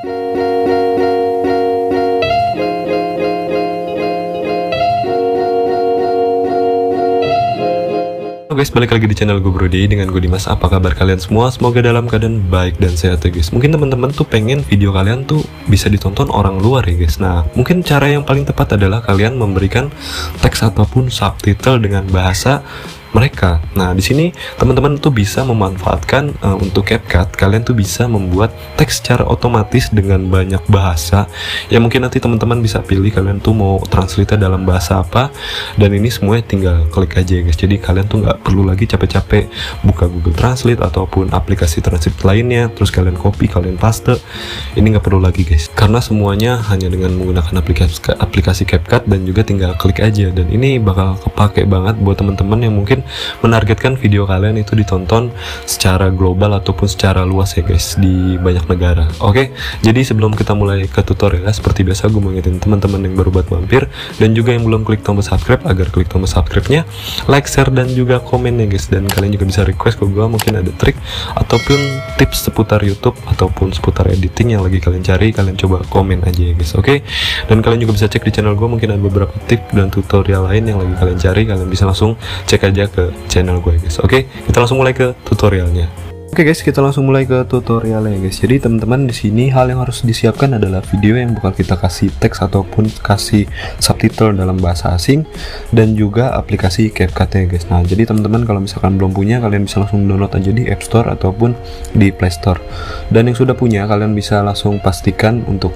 Halo guys, balik lagi di channel gue Brody dengan gue Dimas. Apa kabar kalian semua? Semoga dalam keadaan baik dan sehat ya guys. Mungkin teman-teman tuh pengen video kalian tuh bisa ditonton orang luar ya guys. Nah, mungkin cara yang paling tepat adalah kalian memberikan teks ataupun subtitle dengan bahasa mereka. Nah, di sini teman-teman tuh bisa memanfaatkan untuk CapCut. Kalian tuh bisa membuat teks secara otomatis dengan banyak bahasa. Ya mungkin nanti teman-teman bisa pilih kalian tuh mau translate dalam bahasa apa. Dan ini semuanya tinggal klik aja ya guys. Jadi kalian tuh nggak perlu lagi capek-capek buka Google Translate ataupun aplikasi translate lainnya. Terus kalian copy, kalian paste. Ini nggak perlu lagi guys. Karena semuanya hanya dengan menggunakan aplikasi CapCut dan juga tinggal klik aja. Dan ini bakal kepake banget buat teman-teman yang mungkin menargetkan video kalian itu ditonton secara global ataupun secara luas ya guys di banyak negara. Oke, jadi sebelum kita mulai ke tutorial, seperti biasa gue mengingetin teman-teman yang baru buat mampir dan juga yang belum klik tombol subscribe agar klik tombol subscribe-nya, like, share dan juga komen ya guys. Dan kalian juga bisa request ke gue mungkin ada trik ataupun tips seputar YouTube ataupun seputar editing yang lagi kalian cari, kalian coba komen aja ya guys. Oke, dan kalian juga bisa cek di channel gue, mungkin ada beberapa tips dan tutorial lain yang lagi kalian cari, kalian bisa langsung cek aja ke channel gue guys. Oke, kita langsung mulai ke tutorialnya. Oke guys, kita langsung mulai ke tutorialnya guys. Jadi teman-teman di sini hal yang harus disiapkan adalah video yang bakal kita kasih teks ataupun kasih subtitle dalam bahasa asing dan juga aplikasi CapCut ya guys. Nah, jadi teman-teman kalau misalkan belum punya, kalian bisa langsung download aja di App Store ataupun di Play Store. Dan yang sudah punya, kalian bisa langsung pastikan untuk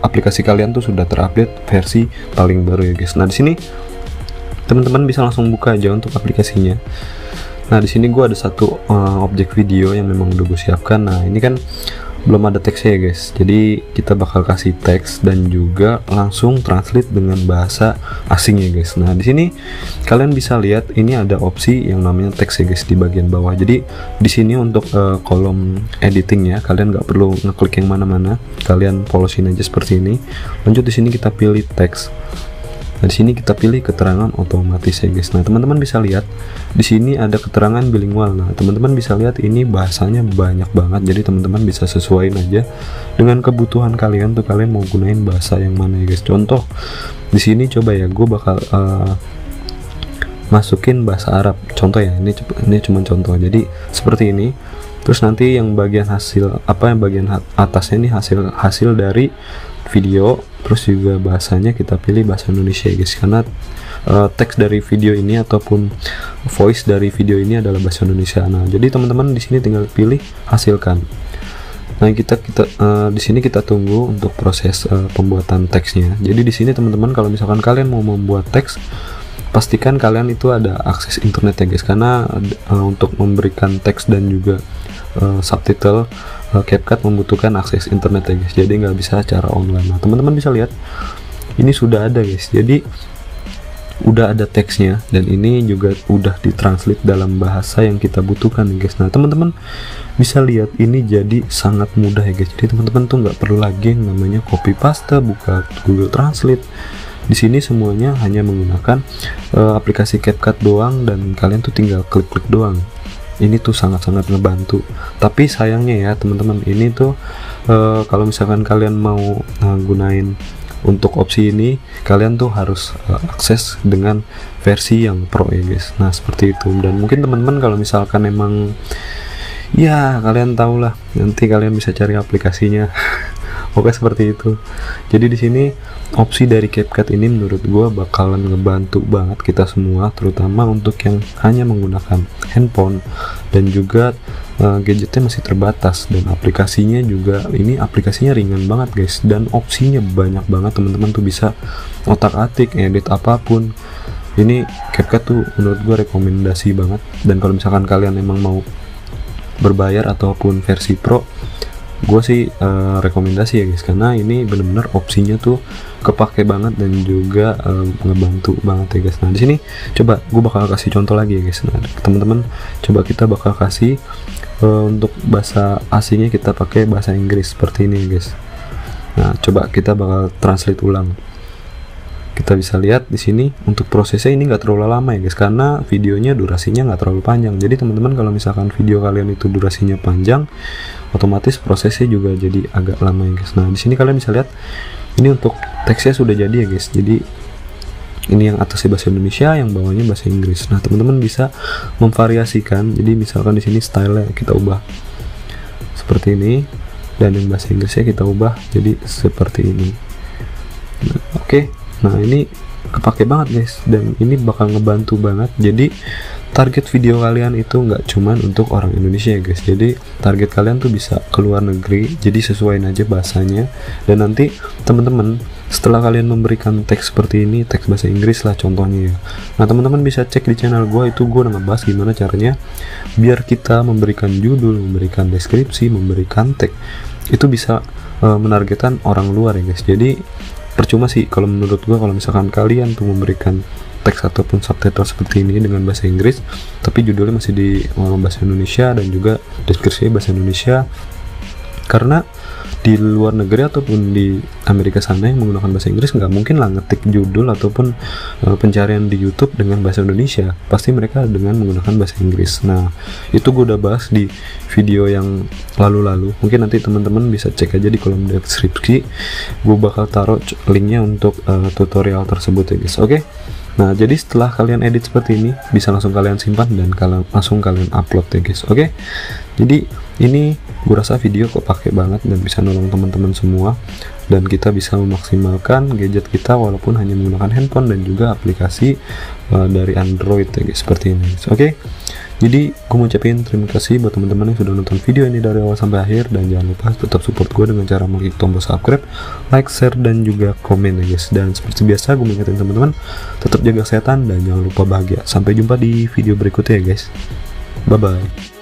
aplikasi kalian tuh sudah terupdate versi paling baru ya guys. Nah, di sini teman-teman bisa langsung buka aja untuk aplikasinya. Nah, di sini gue ada satu objek video yang memang udah gue siapkan. Nah, ini kan belum ada teksnya ya guys. Jadi kita bakal kasih teks dan juga langsung translate dengan bahasa asing ya guys. Nah, di sini kalian bisa lihat ini ada opsi yang namanya teks ya guys di bagian bawah. Jadi di sini untuk kolom editing ya, kalian nggak perlu ngeklik yang mana-mana. Kalian polosin aja seperti ini. Lanjut di sini kita pilih teks. Nah, di sini kita pilih keterangan otomatis ya guys. Nah, teman-teman bisa lihat di sini ada keterangan bilingual. Nah, teman-teman bisa lihat ini bahasanya banyak banget. Jadi teman-teman bisa sesuaiin aja dengan kebutuhan kalian tuh, kalian mau gunain bahasa yang mana ya guys. Contoh di sini coba ya, gue bakal masukin bahasa Arab. Contoh ya, ini cuma contoh. Jadi seperti ini. Terus nanti yang bagian hasil yang bagian atasnya ini hasil dari video, terus juga bahasanya kita pilih bahasa Indonesia ya guys, karena teks dari video ini ataupun voice dari video ini adalah bahasa Indonesia. Nah, jadi teman-teman di sini tinggal pilih hasilkan. Nah, di sini kita tunggu untuk proses pembuatan teksnya. Jadi di sini teman-teman kalau misalkan kalian mau membuat teks, pastikan kalian itu ada akses internet ya guys, karena untuk memberikan teks dan juga subtitle CapCut membutuhkan akses internet ya guys, jadi nggak bisa cara online. Nah, teman-teman bisa lihat ini sudah ada guys, jadi udah ada teksnya dan ini juga udah ditranslate dalam bahasa yang kita butuhkan ya guys. Nah, teman-teman bisa lihat ini jadi sangat mudah ya guys. Jadi teman-teman tuh nggak perlu lagi yang namanya copy paste, buka Google Translate. Di sini semuanya hanya menggunakan aplikasi CapCut doang dan kalian tuh tinggal klik-klik doang. Ini tuh sangat-sangat ngebantu. Tapi sayangnya ya teman-teman, ini tuh kalau misalkan kalian mau gunain untuk opsi ini, kalian tuh harus akses dengan versi yang pro ya guys. Nah, seperti itu. Dan mungkin teman-teman kalau misalkan emang ya kalian tahulah, nanti kalian bisa cari aplikasinya. Oke, seperti itu. Jadi di sini opsi dari CapCut ini menurut gue bakalan ngebantu banget kita semua, terutama untuk yang hanya menggunakan handphone dan juga gadgetnya masih terbatas, dan aplikasinya juga ini aplikasinya ringan banget guys, dan opsinya banyak banget. Teman-teman tuh bisa otak-atik edit apapun. Ini CapCut tuh menurut gue rekomendasi banget. Dan kalau misalkan kalian emang mau berbayar ataupun versi pro, gue sih rekomendasi ya guys, karena ini bener-bener opsinya tuh kepake banget dan juga ngebantu banget ya guys. Nah, di sini coba gue bakal kasih contoh lagi ya guys. Nah, teman-teman coba kita bakal kasih untuk bahasa asingnya kita pakai bahasa Inggris seperti ini ya guys. Nah, coba kita bakal translate ulang. Kita bisa lihat di sini untuk prosesnya ini nggak terlalu lama ya guys, karena videonya durasinya nggak terlalu panjang. Jadi teman-teman kalau misalkan video kalian itu durasinya panjang, otomatis prosesnya juga jadi agak lama ya guys. Nah di sini kalian bisa lihat ini untuk teksnya sudah jadi ya guys. Jadi ini yang atasnya bahasa Indonesia, yang bawahnya bahasa Inggris. Nah teman-teman bisa memvariasikan. Jadi misalkan di sini style kita ubah seperti ini, dan yang bahasa Inggrisnya kita ubah jadi seperti ini. Nah, oke. Nah ini kepake banget guys, dan ini bakal ngebantu banget. Jadi target video kalian itu nggak cuman untuk orang Indonesia ya guys. Jadi target kalian tuh bisa ke luar negeri, jadi sesuaiin aja bahasanya. Dan nanti teman-teman setelah kalian memberikan teks seperti ini, teks bahasa Inggris lah contohnya ya, nah teman-teman bisa cek di channel gue, itu gue udah ngebahas gimana caranya biar kita memberikan judul, memberikan deskripsi, memberikan teks itu bisa menargetkan orang luar ya guys. Jadi percuma sih kalau menurut gua kalau misalkan kalian tuh memberikan teks ataupun subtitle seperti ini dengan bahasa Inggris tapi judulnya masih di bahasa Indonesia dan juga deskripsinya bahasa Indonesia, karena di luar negeri ataupun di Amerika sana yang menggunakan bahasa Inggris nggak mungkin lah ngetik judul ataupun pencarian di YouTube dengan bahasa Indonesia, pasti mereka dengan menggunakan bahasa Inggris. Nah itu gue udah bahas di video yang lalu-lalu, mungkin nanti teman-teman bisa cek aja di kolom deskripsi, gue bakal taruh linknya untuk tutorial tersebut ya guys. Oke. Nah jadi setelah kalian edit seperti ini bisa langsung kalian simpan dan langsung kalian upload ya guys. Oke. Jadi ini gue rasa video kok pakai banget dan bisa nolong teman-teman semua, dan kita bisa memaksimalkan gadget kita walaupun hanya menggunakan handphone dan juga aplikasi dari Android ya guys, seperti ini guys. Oke. Jadi gue mau ucapin terima kasih buat teman-teman yang sudah nonton video ini dari awal sampai akhir, dan jangan lupa tetap support gue dengan cara mengklik tombol subscribe, like, share, dan juga komen ya guys. Dan seperti biasa gue mengingatkan teman-teman tetap jaga kesehatan dan jangan lupa bahagia. Sampai jumpa di video berikutnya ya guys. Bye bye.